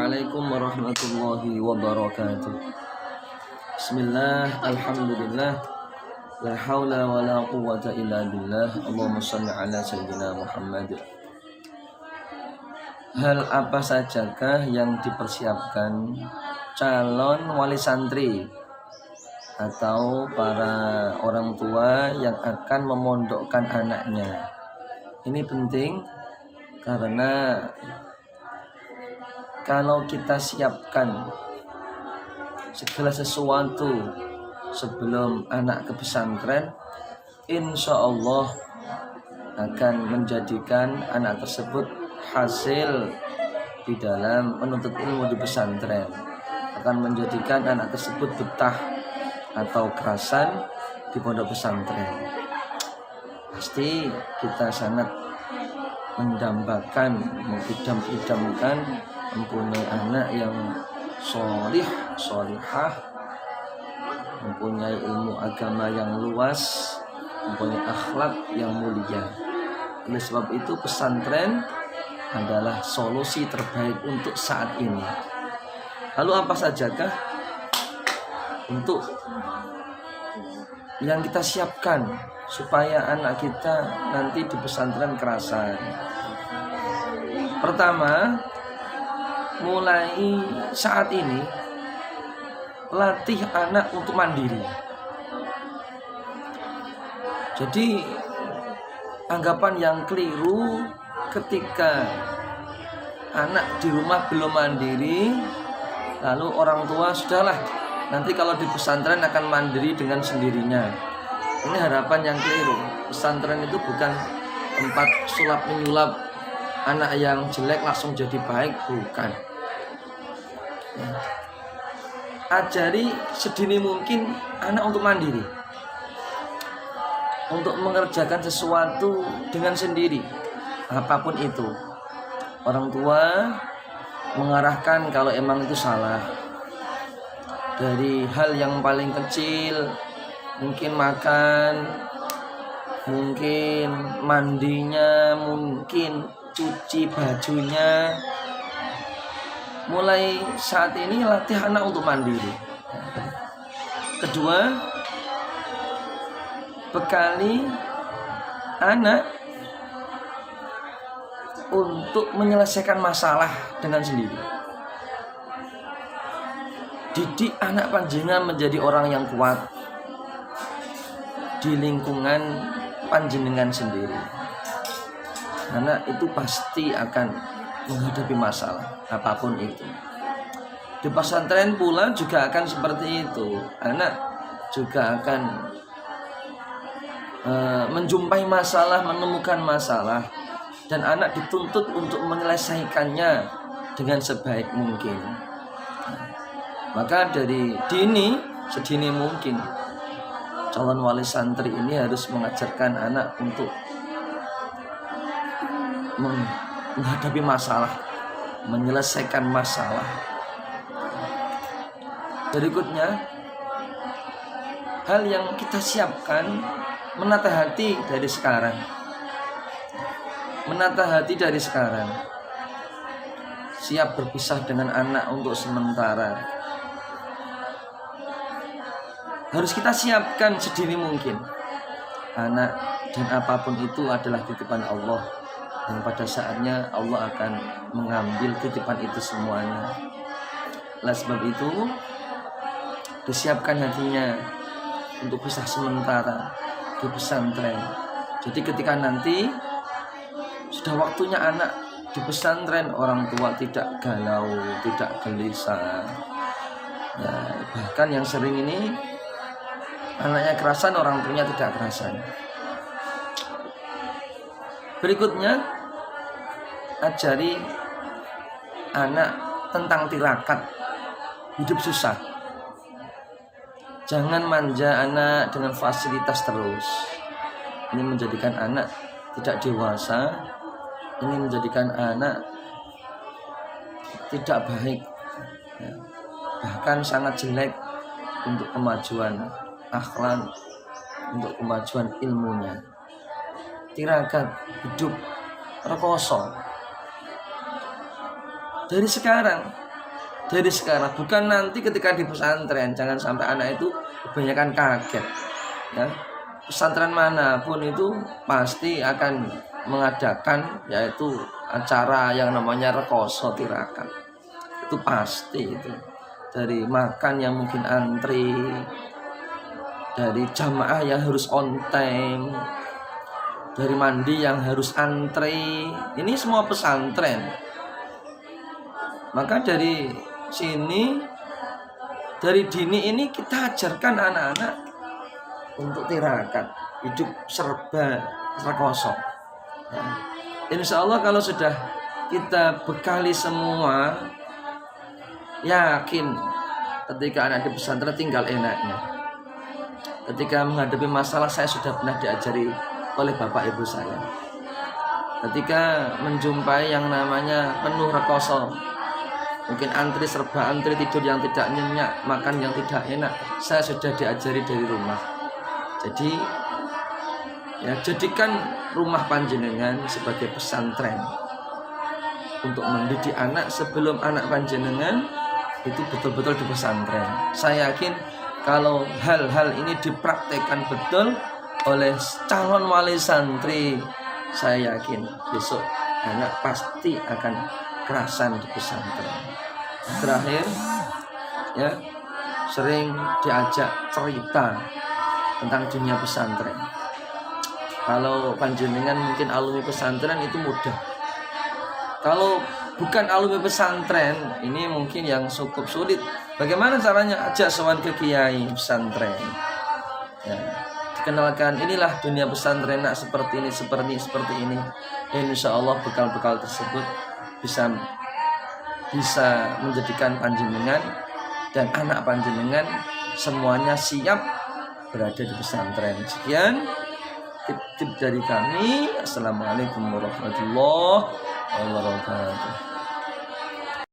Assalamualaikum warahmatullahi wabarakatuh. Bismillah, alhamdulillah, la haula wa la quwwata illa billah. Allahumma shalli ala sayyidina Muhammad. Hal apa sajakah yang dipersiapkan calon wali santri atau para orang tua yang akan memondokkan anaknya? Ini penting karena kalau kita siapkan segala sesuatu sebelum anak ke pesantren, insya Allah akan menjadikan anak tersebut hasil di dalam menuntut ilmu di pesantren, akan menjadikan anak tersebut betah atau kerasan di pondok pesantren. Pasti kita sangat mendambakan, mengidam-idamkan mempunyai anak yang sholih, sholihah, mempunyai ilmu agama yang luas, mempunyai akhlak yang mulia. Oleh sebab itu pesantren adalah solusi terbaik untuk saat ini. Lalu apa sajakah untuk yang kita siapkan supaya anak kita nanti di pesantren kerasan? Pertama, mulai saat ini latih anak untuk mandiri. Jadi anggapan yang keliru ketika anak di rumah belum mandiri, lalu orang tua sudahlah nanti kalau di pesantren akan mandiri dengan sendirinya. Ini harapan yang keliru. Pesantren itu bukan tempat sulap menyulap anak yang jelek langsung jadi baik, bukan. Ajari sedini mungkin anak untuk mandiri, untuk mengerjakan sesuatu dengan sendiri, apapun itu. Orang tua mengarahkan kalau emang itu salah, dari hal yang paling kecil, mungkin makan, mungkin mandinya, mungkin cuci bajunya. Mulai saat ini latih anak untuk mandiri. Kedua, bekali anak untuk menyelesaikan masalah dengan sendiri. Didik anak panjenengan menjadi orang yang kuat di lingkungan panjenengan sendiri. Anak itu pasti akan menghadapi masalah apapun itu. Di pesantren pula juga akan seperti itu. Anak juga akan menjumpai masalah, menemukan masalah, dan anak dituntut untuk menyelesaikannya dengan sebaik mungkin. Maka dari sedini mungkin calon wali santri ini harus mengajarkan anak untuk menghadapi masalah, menyelesaikan masalah. Berikutnya, hal yang kita siapkan, menata hati dari sekarang. Menata hati dari sekarang. Siap berpisah dengan anak untuk sementara. Harus kita siapkan sedini mungkin. Anak dan apapun itu adalah titipan Allah, dan pada saatnya Allah akan mengambil titipan itu semuanya. Oleh sebab itu, disiapkan hatinya untuk pisah sementara di pesantren. Jadi ketika nanti sudah waktunya anak di pesantren, orang tua tidak galau, tidak gelisah. Ya, bahkan yang sering ini anaknya kerasan, orang tuanya tidak kerasan. Berikutnya, ajari anak tentang tirakat hidup susah. Jangan manja anak dengan fasilitas terus. Ini menjadikan anak tidak dewasa. Ini menjadikan anak tidak baik, bahkan sangat jelek untuk kemajuan akhlak, untuk kemajuan ilmunya. Tirakat hidup rekoso. Dari sekarang dari sekarang, bukan nanti ketika di pesantren. Jangan sampai anak itu kebanyakan kaget ya. Pesantren manapun itu pasti akan mengadakan yaitu acara yang namanya rekoso tirakat. Itu pasti itu. Dari makan yang mungkin antri, dari jamaah yang harus on time, dari mandi yang harus antri. Ini semua pesantren. Maka dari sini, dari dini ini kita ajarkan anak-anak untuk tirakat, hidup serba rekoso ya. Insya Allah kalau sudah kita bekali semua, yakin ketika anak di pesantren tinggal enaknya. Ketika menghadapi masalah, saya sudah pernah diajari oleh bapak ibu saya. Ketika menjumpai yang namanya penuh rekoso, mungkin antri serba antri, tidur yang tidak nyenyak, makan yang tidak enak, saya sudah diajari dari rumah. Jadi ya, jadikan rumah panjenengan sebagai pesantren untuk mendidik anak sebelum anak panjenengan itu betul-betul di pesantren. Saya yakin kalau hal-hal ini dipraktekkan betul oleh calon wali santri, saya yakin besok anak pasti akan kerasan di pesantren. Terakhir ya, sering diajak cerita tentang dunia pesantren. Kalau panjenengan mungkin alumni pesantren itu mudah. Kalau bukan alumni pesantren, ini mungkin yang cukup sulit. Bagaimana caranya? Ajak sowan ke kiai pesantren ya, dikenalkan inilah dunia pesantren, nak seperti ini, seperti ini. Insya Allah bekal-bekal tersebut bisa menjadikan panjenengan dan anak panjenengan semuanya siap berada di pesantren. Sekian tip-tip dari kami. Assalamualaikum warahmatullahi wabarakatuh.